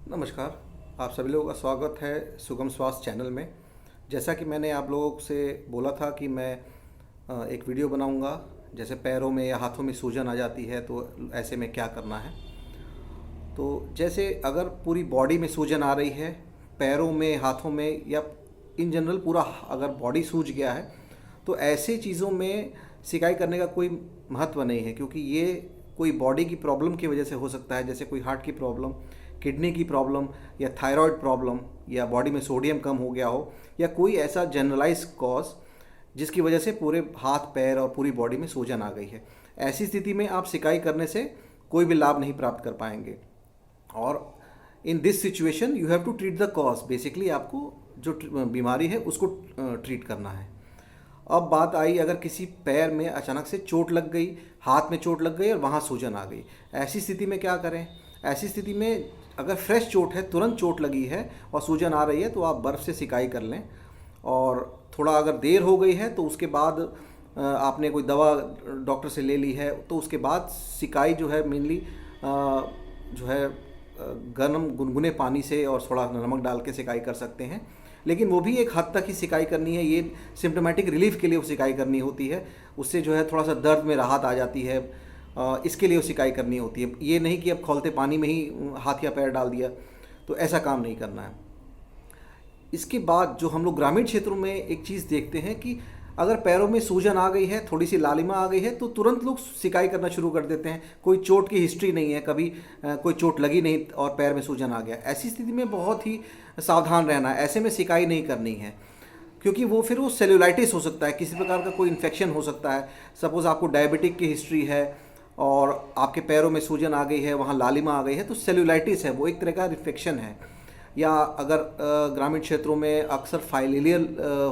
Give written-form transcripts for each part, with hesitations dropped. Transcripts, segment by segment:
नमस्कार। आप सभी लोगों का स्वागत है सुगम स्वास्थ्य चैनल में। जैसा कि मैंने आप लोगों से बोला था कि मैं एक वीडियो बनाऊंगा, जैसे पैरों में या हाथों में सूजन आ जाती है तो ऐसे में क्या करना है। तो जैसे अगर पूरी बॉडी में सूजन आ रही है, पैरों में, हाथों में या इन जनरल पूरा अगर बॉडी सूज गया है, तो ऐसे चीज़ों में सिकाई करने का कोई महत्व नहीं है, क्योंकि ये कोई बॉडी की प्रॉब्लम की वजह से हो सकता है, जैसे कोई हार्ट की प्रॉब्लम, किडनी की प्रॉब्लम या थायराइड प्रॉब्लम या बॉडी में सोडियम कम हो गया हो या कोई ऐसा जनरलाइज कॉज जिसकी वजह से पूरे हाथ पैर और पूरी बॉडी में सूजन आ गई है। ऐसी स्थिति में आप सिकाई करने से कोई भी लाभ नहीं प्राप्त कर पाएंगे। और in this situation you have to treat the cause. Basically आपको जो बीमारी है उसको ट्रीट करना है। अब बात आई, अगर किसी पैर में अचानक से चोट लग गई, हाथ में चोट लग गई और वहाँ सूजन आ गई, ऐसी स्थिति में क्या करें। ऐसी स्थिति में अगर फ्रेश चोट है, तुरंत चोट लगी है और सूजन आ रही है, तो आप बर्फ़ से सिकाई कर लें। और थोड़ा अगर देर हो गई है तो उसके बाद आपने कोई दवा डॉक्टर से ले ली है, तो उसके बाद सिकाई जो है मेनली जो है गर्म गुनगुने पानी से और थोड़ा नमक डाल के सिकाई कर सकते हैं। लेकिन वो भी एक हद तक ही सिकाई करनी है। ये सिम्टोमेटिक रिलीफ के लिए वो सिकाई करनी होती है। उससे जो है थोड़ा सा दर्द में राहत आ जाती है, इसके लिए वो सिकाई करनी होती है। ये नहीं कि अब खौलते पानी में ही हाथ या पैर डाल दिया, तो ऐसा काम नहीं करना है। इसके बाद जो हम लोग ग्रामीण क्षेत्रों में एक चीज़ देखते हैं कि अगर पैरों में सूजन आ गई है, थोड़ी सी लालिमा आ गई है, तो तुरंत लोग सिकाई करना शुरू कर देते हैं। कोई चोट की हिस्ट्री नहीं है, कभी कोई चोट लगी नहीं और पैर में सूजन आ गया। ऐसी स्थिति में बहुत ही सावधान रहना है। ऐसे में सिकाई नहीं करनी है, क्योंकि वो फिर वो सेल्यूलाइटिस हो सकता है, किसी प्रकार का कोई इन्फेक्शन हो सकता है। सपोज़ आपको डायबिटिक की हिस्ट्री है और आपके पैरों में सूजन आ गई है, वहाँ लालिमा आ गई है, तो सेल्यूलाइटिस है, वो एक तरह का इन्फेक्शन है। या अगर ग्रामीण क्षेत्रों में अक्सर फाइलेरियल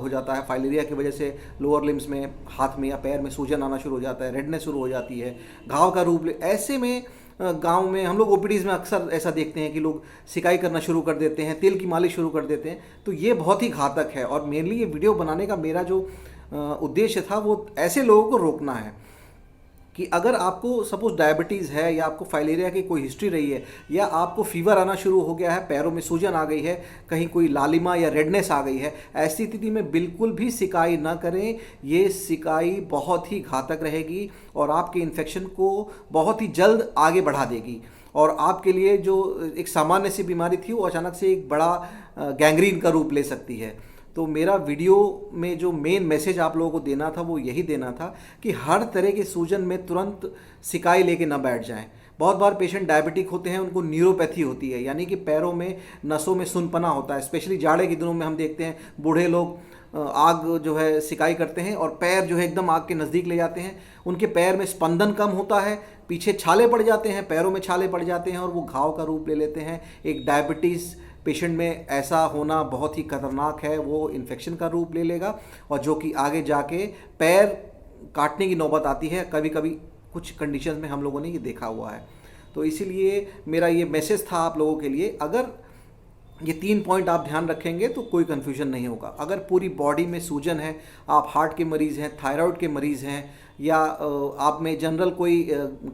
हो जाता है, फाइलेरिया की वजह से लोअर लिम्स में, हाथ में या पैर में सूजन आना शुरू हो जाता है, रेडनेस शुरू हो जाती है, घाव का रूप ऐसे में गांव में हम लोग ओपीडीज़ में अक्सर ऐसा देखते हैं कि लोग सिकाई करना शुरू कर देते हैं, तेल की मालिश शुरू कर देते हैं। तो ये बहुत ही घातक है। और मेनली ये वीडियो बनाने का मेरा जो उद्देश्य था वो ऐसे लोगों को रोकना है कि अगर आपको सपोज डायबिटीज़ है या आपको फाइलेरिया की कोई हिस्ट्री रही है या आपको फीवर आना शुरू हो गया है, पैरों में सूजन आ गई है, कहीं कोई लालिमा या रेडनेस आ गई है, ऐसी स्थिति में बिल्कुल भी सिकाई ना करें। ये सिकाई बहुत ही घातक रहेगी और आपके इन्फेक्शन को बहुत ही जल्द आगे बढ़ा देगी। और आपके लिए जो एक सामान्य सी बीमारी थी वो अचानक से एक बड़ा गैंग्रीन का रूप ले सकती है। तो मेरा वीडियो में जो मेन मैसेज आप लोगों को देना था वो यही देना था कि हर तरह के सूजन में तुरंत सिकाई लेके ना बैठ जाएं। बहुत बार पेशेंट डायबिटिक होते हैं, उनको न्यूरोपैथी होती है, यानी कि पैरों में नसों में सुनपना होता है। स्पेशली जाड़े के दिनों में हम देखते हैं बूढ़े लोग आग जो है सिकाई करते हैं और पैर जो है एकदम आग के नज़दीक ले जाते हैं। उनके पैर में स्पंदन कम होता है, पीछे छाले पड़ जाते हैं, पैरों में छाले पड़ जाते हैं और वो घाव का रूप ले लेते हैं। एक डायबिटीज़ पेशेंट में ऐसा होना बहुत ही खतरनाक है, वो इन्फेक्शन का रूप ले लेगा और जो कि आगे जाके पैर काटने की नौबत आती है। कभी कभी कुछ कंडीशंस में हम लोगों ने ये देखा हुआ है। तो इसीलिए मेरा ये मैसेज था आप लोगों के लिए, अगर ये 3 पॉइंट आप ध्यान रखेंगे तो कोई कन्फ्यूजन नहीं होगा। अगर पूरी बॉडी में सूजन है, आप हार्ट के मरीज़ हैं, थायराइड के मरीज़ हैं या आप में जनरल कोई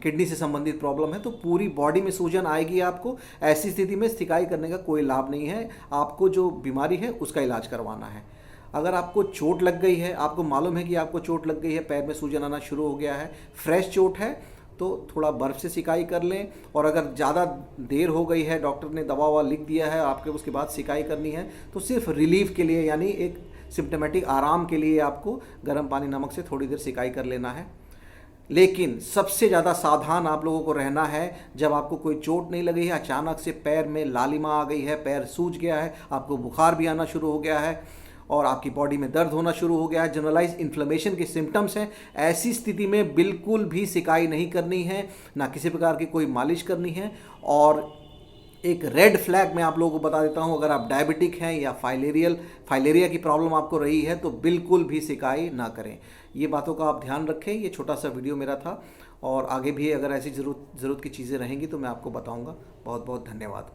किडनी से संबंधित प्रॉब्लम है, तो पूरी बॉडी में सूजन आएगी आपको। ऐसी स्थिति में सिकाई करने का कोई लाभ नहीं है। आपको जो बीमारी है उसका इलाज करवाना है। अगर आपको चोट लग गई है, आपको मालूम है कि आपको चोट लग गई है, पैर में सूजन आना शुरू हो गया है, फ्रेश चोट है, तो थोड़ा बर्फ़ से सिकाई कर लें। और अगर ज़्यादा देर हो गई है, डॉक्टर ने दवा ववा लिख दिया है आपके, उसके बाद सिकाई करनी है, तो सिर्फ रिलीफ के लिए, यानी एक सिम्टोमेटिक आराम के लिए आपको गर्म पानी नमक से थोड़ी देर सिकाई कर लेना है। लेकिन सबसे ज़्यादा सावधान आप लोगों को रहना है जब आपको कोई चोट नहीं लगी है, अचानक से पैर में लालिमा आ गई है, पैर सूज गया है, आपको बुखार भी आना शुरू हो गया है और आपकी बॉडी में दर्द होना शुरू हो गया है, जनरलाइज इन्फ्लेमेशन के सिम्टम्स हैं। ऐसी स्थिति में बिल्कुल भी सिकाई नहीं करनी है, ना किसी प्रकार की कोई मालिश करनी है। और एक रेड फ्लैग मैं आप लोगों को बता देता हूं, अगर आप डायबिटिक हैं या फाइलेरिया की प्रॉब्लम आपको रही है तो बिल्कुल भी सिकाई ना करें। ये बातों का आप ध्यान रखें। ये छोटा सा वीडियो मेरा था और आगे भी अगर ऐसी ज़रूरत की चीज़ें रहेंगी तो मैं आपको बताऊंगा। बहुत बहुत धन्यवाद।